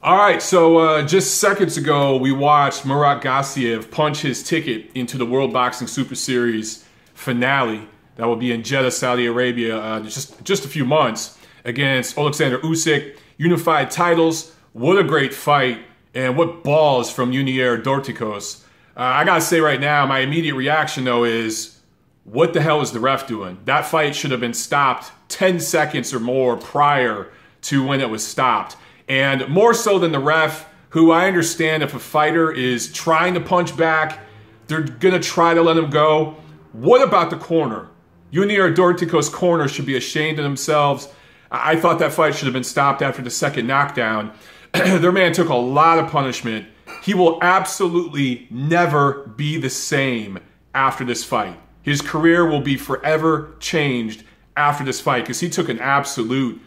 All right, so just seconds ago, we watched Murat Gassiev punch his ticket into the World Boxing Super Series finale that will be in Jeddah, Saudi Arabia, just a few months against Alexander Usyk. Unified titles. What a great fight, and what balls from Yunier Dorticos. I gotta say right now, my immediate reaction though is, what the hell is the ref doing? That fight should have been stopped 10 seconds or more prior to when it was stopped. And more so than the ref, who I understand if a fighter is trying to punch back, they're going to try to let him go. What about the corner? Yunier Dorticos' corner should be ashamed of themselves. I thought that fight should have been stopped after the second knockdown. Their man took a lot of punishment. He will absolutely never be the same after this fight. His career will be forever changed after this fight because he took an absolute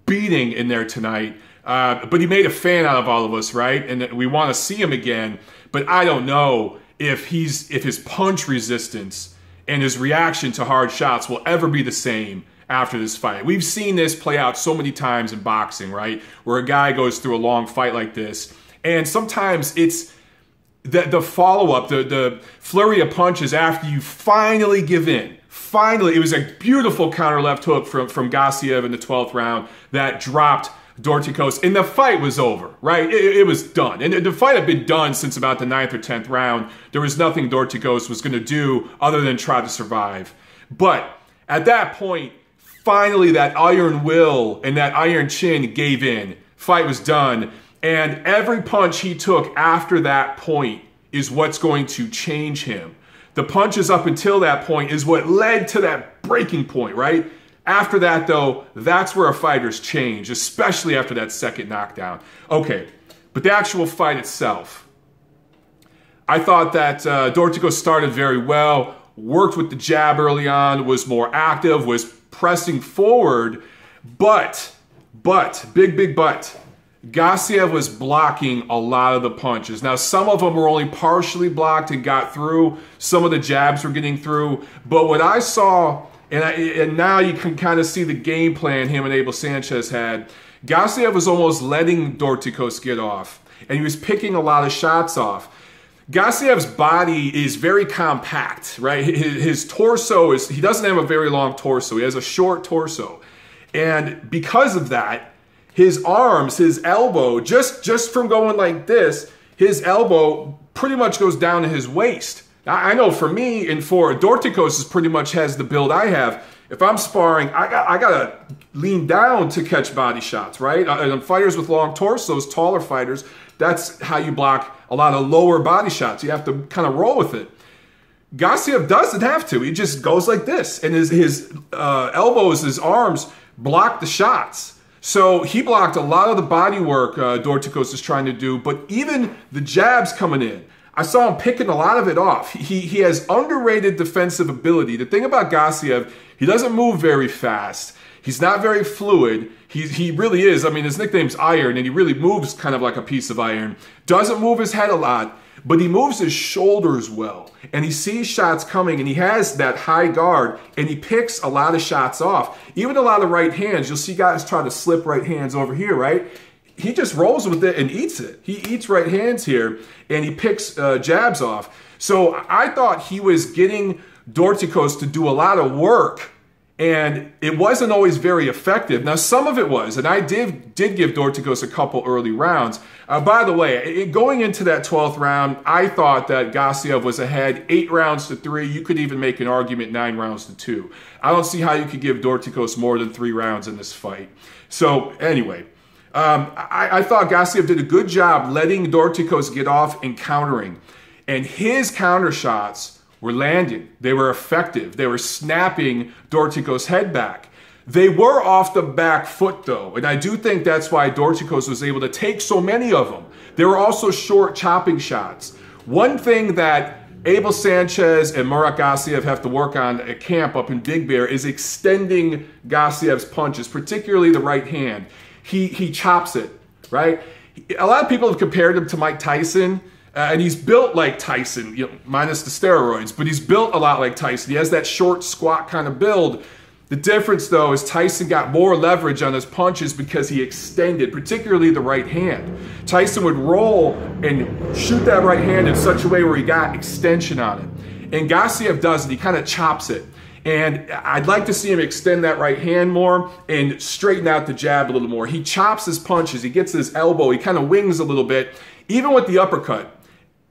beating in there tonight. But he made a fan out of all of us, right? And we want to see him again. But I don't know if his punch resistance and his reaction to hard shots will ever be the same after this fight. We've seen this play out so many times in boxing, right? Where a guy goes through a long fight like this. And sometimes it's the follow-up, the flurry of punches after you finally give in. Finally, it was a beautiful counter left hook from Gassiev in the 12th round that dropped Dorticos, and the fight was over, right? It was done. And the fight had been done since about the 9th or 10th round. There was nothing Dorticos was going to do other than try to survive. But at that point, finally that iron will and that iron chin gave in. Fight was done. And every punch he took after that point is what's going to change him. The punches up until that point is what led to that breaking point, right? After that, though, that's where a fighter's change, especially after that second knockdown. Okay, but the actual fight itself. I thought that Dorticos started very well, worked with the jab early on, was more active, was pressing forward, but, big but, Gassiev was blocking a lot of the punches. Now, some of them were only partially blocked and got through. Some of the jabs were getting through. But what I saw, and now you can kind of see the game plan him and Abel Sanchez had, Gassiev was almost letting Dorticos get off. And he was picking a lot of shots off. Gassiev's body is very compact, right? His torso is, he doesn't have a very long torso. He has a short torso. And because of that, his arms, his elbow, just from going like this, his elbow pretty much goes down to his waist. I know for me and for Dorticos is pretty much has the build I have. If I'm sparring, I gotta lean down to catch body shots, right? And fighters with long torsos, taller fighters, that's how you block a lot of lower body shots. You have to kind of roll with it. Gassiev doesn't have to. He just goes like this, and his elbows, his arms block the shots. So he blocked a lot of the body work Dorticos is trying to do, but even the jabs coming in, I saw him picking a lot of it off. He has underrated defensive ability. The thing about Gassiev, he doesn't move very fast. He's not very fluid. He really is. I mean, his nickname's Iron, and he really moves kind of like a piece of iron. Doesn't move his head a lot, but he moves his shoulders well. And he sees shots coming, and he has that high guard, and he picks a lot of shots off. Even a lot of right hands. You'll see guys try to slip right hands over here, right? He just rolls with it and eats it. He eats right hands here, and he picks jabs off. So I thought he was getting Dorticos to do a lot of work, and it wasn't always very effective. Now, some of it was, and I did give Dorticos a couple early rounds. By the way, going into that 12th round, I thought that Gassiev was ahead 8 rounds to 3. You could even make an argument 9 rounds to 2. I don't see how you could give Dorticos more than 3 rounds in this fight. So anyway, I thought Gassiev did a good job letting Dorticos get off and countering. And his counter shots were landing. They were effective. They were snapping Dorticos' head back. They were off the back foot, though, and I do think that's why Dorticos was able to take so many of them. They were also short chopping shots. One thing that Abel Sanchez and Murat Gassiev have to work on at camp up in Big Bear is extending Gassiev's punches, particularly the right hand. He chops it, right? A lot of people have compared him to Mike Tyson. And he's built like Tyson, minus the steroids, but he's built a lot like Tyson. He has that short, squat kind of build. The difference, though, is Tyson got more leverage on his punches because he extended, particularly the right hand. Tyson would roll and shoot that right hand in such a way where he got extension on it. And Gassiev doesn't. He kind of chops it. And I'd like to see him extend that right hand more and straighten out the jab a little more. He chops his punches. He gets his elbow. He kind of wings a little bit. Even with the uppercut,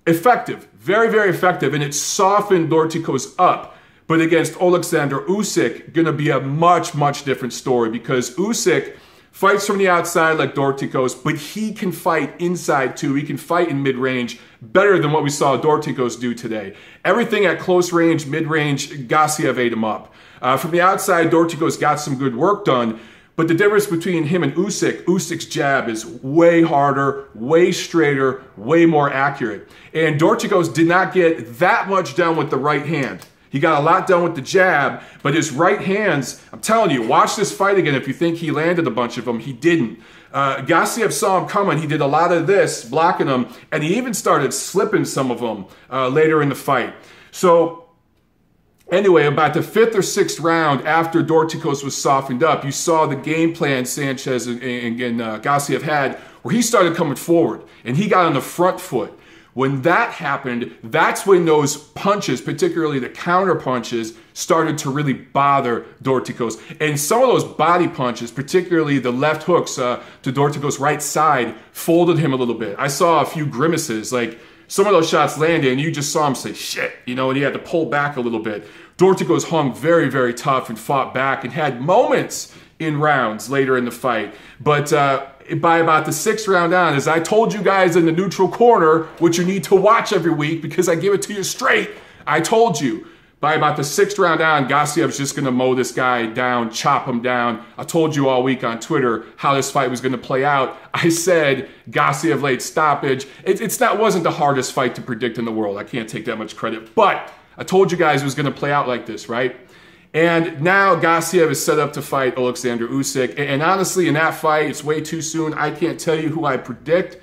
effective, very, very effective. And it softened Dorticos up. But against Alexander Usyk, going to be a much, much different story because Usyk fights from the outside like Dorticos, but he can fight inside too. He can fight in mid-range better than what we saw Dorticos do today. Everything at close range, mid-range, Gassiev ate him up. From the outside, Dorticos got some good work done, but the difference between him and Usyk, Usyk's jab is way harder, way straighter, way more accurate. And Dorticos did not get that much done with the right hand. He got a lot done with the jab, but his right hands, I'm telling you, watch this fight again if you think he landed a bunch of them. He didn't. Gassiev saw him coming. He did a lot of this, blocking them, and he even started slipping some of them later in the fight. So anyway, about the 5th or 6th round after Dorticos was softened up, you saw the game plan Sanchez and Gassiev had where he started coming forward, and he got on the front foot. When that happened, that's when those punches, particularly the counter punches, started to really bother Dorticos. And some of those body punches, particularly the left hooks to Dorticos' right side, folded him a little bit. I saw a few grimaces, like some of those shots landed and you just saw him say, shit, you know, and he had to pull back a little bit. Dorticos hung very, very tough and fought back and had moments in rounds later in the fight. But by about the 6th round on, as I told you guys in the neutral corner, which you need to watch every week because I give it to you straight, I told you, by about the 6th round on, Gassiev's just going to mow this guy down, chop him down. I told you all week on Twitter how this fight was going to play out. I said Gassiev late stoppage. It wasn't the hardest fight to predict in the world. I can't take that much credit. But I told you guys it was going to play out like this, right? And now Gassiev is set up to fight Alexander Usyk. And honestly, in that fight, it's way too soon. I can't tell you who I predict.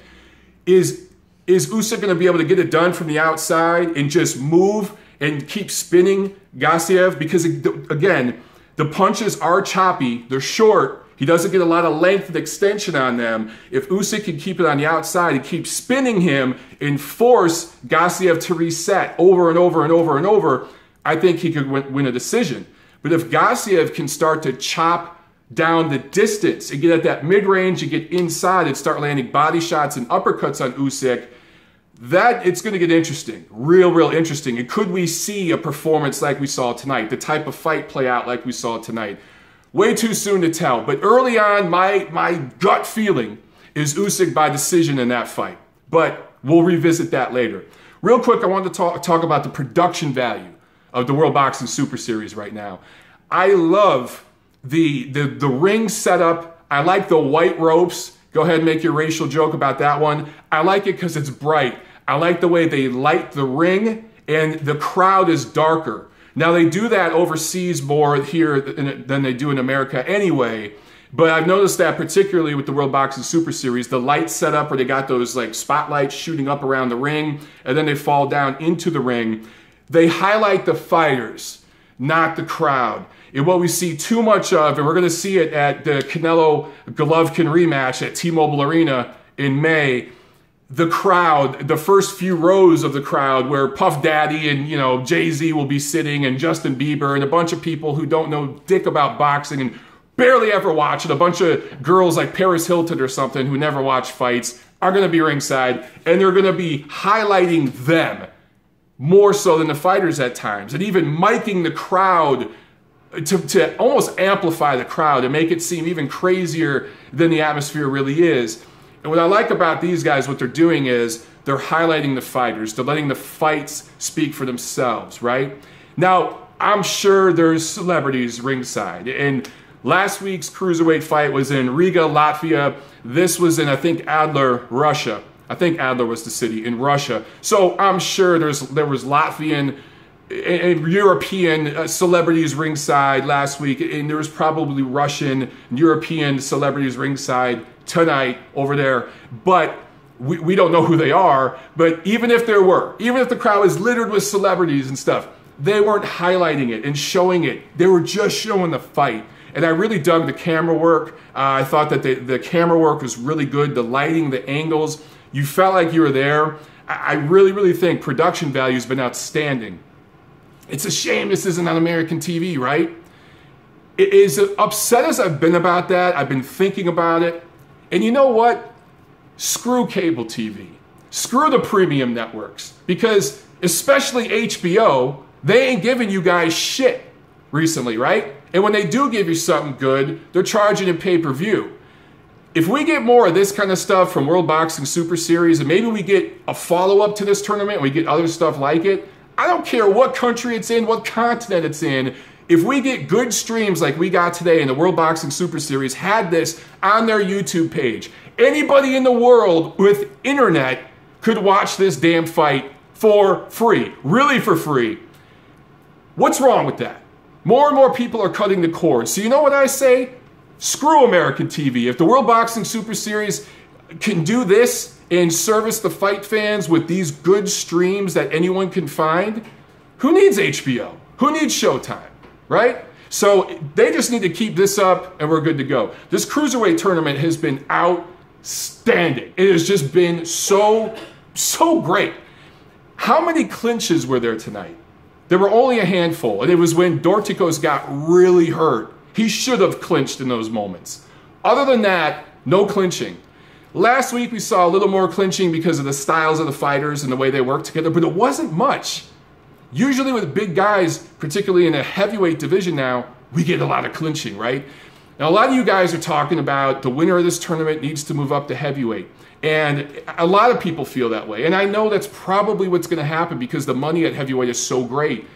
Is Usyk going to be able to get it done from the outside and just move and keep spinning Gassiev? Because, again, the punches are choppy. They're short. He doesn't get a lot of length and extension on them. If Usyk can keep it on the outside and keep spinning him and force Gassiev to reset over and over and over and over, I think he could win a decision. But if Gassiev can start to chop down the distance and get at that mid-range and get inside and start landing body shots and uppercuts on Usyk, it's going to get interesting. Real interesting. And could we see a performance like we saw tonight? The type of fight play out like we saw tonight? Way too soon to tell. But early on, my gut feeling is Usyk by decision in that fight. But we'll revisit that later. Real quick, I wanted to talk about the production value of the World Boxing Super Series right now. I love the ring setup. I like the white ropes. Go ahead and make your racial joke about that one. I like it because it's bright. I like the way they light the ring and the crowd is darker. Now they do that overseas more here than they do in America anyway. But I've noticed that particularly with the World Boxing Super Series, the light setup where they got those like spotlights shooting up around the ring and then they fall down into the ring. They highlight the fighters, not the crowd. And what we see too much of, and we're going to see it at the Canelo-Golovkin rematch at T-Mobile Arena in May, the crowd, the first few rows of the crowd where Puff Daddy and, you know, Jay-Z will be sitting and Justin Bieber and a bunch of people who don't know dick about boxing and barely ever watch it, a bunch of girls like Paris Hilton or something who never watch fights are going to be ringside and they're going to be highlighting them more so than the fighters at times, and even miking the crowd to almost amplify the crowd and make it seem even crazier than the atmosphere really is. And what I like about these guys, what they're doing is they're highlighting the fighters. They're letting the fights speak for themselves, right? Now, I'm sure there's celebrities ringside. And last week's cruiserweight fight was in Riga, Latvia. This was in, I think, Adler, Russia. I think Adler was the city in Russia. So I'm sure there was Latvian and European celebrities ringside last week, and there was probably Russian and European celebrities ringside tonight over there. But we don't know who they are. But even if there were, even if the crowd is littered with celebrities and stuff, they weren't highlighting it and showing it. They were just showing the fight. And I really dug the camera work. I thought that the camera work was really good. The lighting, the angles, you felt like you were there. I really, really think production value has been outstanding. It's a shame this isn't on American TV, right? It is upset as I've been about that. I've been thinking about it. And you know what? Screw cable TV. Screw the premium networks. Because especially HBO, they ain't giving you guys shit recently, right? And when they do give you something good, they're charging in pay-per-view. If we get more of this kind of stuff from World Boxing Super Series, and maybe we get a follow-up to this tournament, and we get other stuff like it, I don't care what country it's in, what continent it's in. If we get good streams like we got today in the World Boxing Super Series, had this on their YouTube page, anybody in the world with internet could watch this damn fight for free, really for free. What's wrong with that? More and more people are cutting the cord. So you know what I say? Screw American TV. If the World Boxing Super Series can do this and service the fight fans with these good streams that anyone can find, who needs HBO? Who needs Showtime, right? So they just need to keep this up and we're good to go. This Cruiserweight tournament has been outstanding. It has just been so great. How many clinches were there tonight? There were only a handful, and it was when Dorticos got really hurt. He should have clinched in those moments. Other than that, no clinching. Last week we saw a little more clinching because of the styles of the fighters and the way they work together, but it wasn't much. Usually with big guys, particularly in a heavyweight division now, we get a lot of clinching, right? Now a lot of you guys are talking about the winner of this tournament needs to move up to heavyweight. And a lot of people feel that way. And I know that's probably what's going to happen because the money at heavyweight is so great.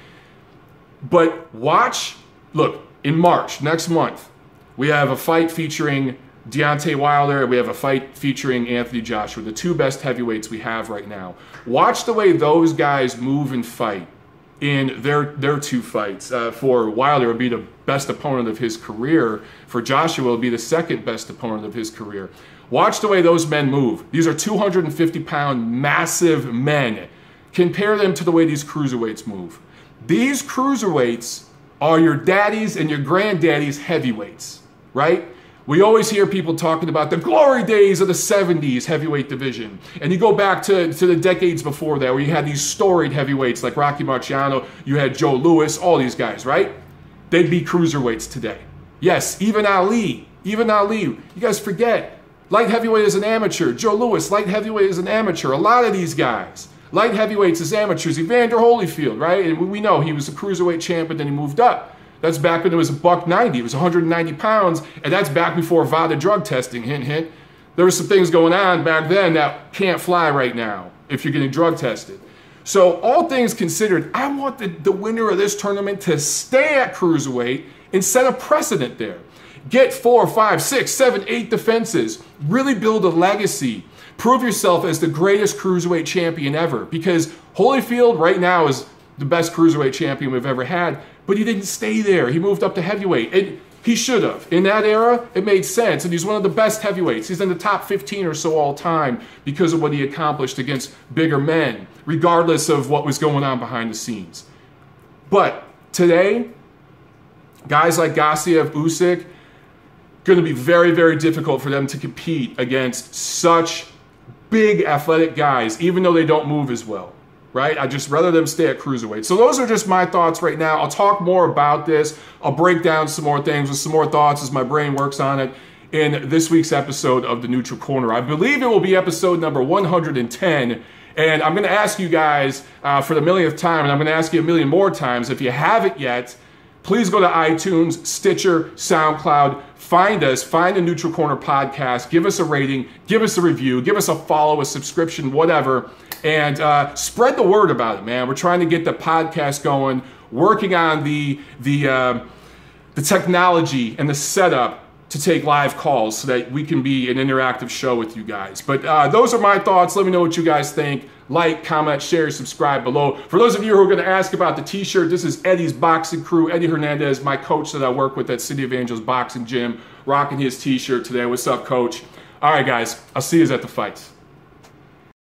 But watch, look, in March, next month, we have a fight featuring Deontay Wilder. We have a fight featuring Anthony Joshua, the two best heavyweights we have right now. Watch the way those guys move and fight in their two fights. For Wilder, it would be the best opponent of his career. For Joshua, it would be the second best opponent of his career. Watch the way those men move. These are 250-pound massive men. Compare them to the way these cruiserweights move. These cruiserweights are your daddies and your granddaddies heavyweights, right? We always hear people talking about the glory days of the 70s heavyweight division. And you go back to the decades before that where you had these storied heavyweights like Rocky Marciano, you had Joe Louis, all these guys, right? They'd be cruiserweights today. Yes, even Ali. You guys forget. Light heavyweight is an amateur. Joe Louis, light heavyweight is an amateur. A lot of these guys, light heavyweights is amateurs. Evander Holyfield, right? And we know he was a cruiserweight champion, then he moved up. That's back when it was $190. It was 190 pounds, and that's back before VADA drug testing, hint, hint. There were some things going on back then that can't fly right now if you're getting drug tested. So all things considered, I want the winner of this tournament to stay at cruiserweight and set a precedent there. Get 4, 5, 6, 7, 8 defenses. Really build a legacy. Prove yourself as the greatest cruiserweight champion ever. Because Holyfield right now is the best cruiserweight champion we've ever had. But he didn't stay there. He moved up to heavyweight. And he should have. In that era, it made sense. And he's one of the best heavyweights. He's in the top 15 or so all time because of what he accomplished against bigger men, regardless of what was going on behind the scenes. But today, guys like Gassiev, Usyk, going to be very, very difficult for them to compete against such big athletic guys, even though they don't move as well, right? I'd just rather them stay at cruiserweight. So those are just my thoughts right now. I'll talk more about this. I'll break down some more things with some more thoughts as my brain works on it in this week's episode of The Neutral Corner. I believe it will be episode number 110. And I'm going to ask you guys for the millionth time, and I'm going to ask you a million more times, if you haven't yet, please go to iTunes, Stitcher, SoundCloud, find us, find the Neutral Corner podcast, give us a rating, give us a review, give us a follow, a subscription, whatever, and spread the word about it, man. We're trying to get the podcast going, working on the technology and the setup to take live calls so that we can be an interactive show with you guys. But those are my thoughts. Let me know what you guys think. Like, comment, share, subscribe below. For those of you who are going to ask about the t-shirt, this is Eddie's Boxing Crew. Eddie Hernandez, my coach that I work with at City of Angels Boxing Gym, rocking his t-shirt today. What's up, coach? All right, guys. I'll see you at the fights.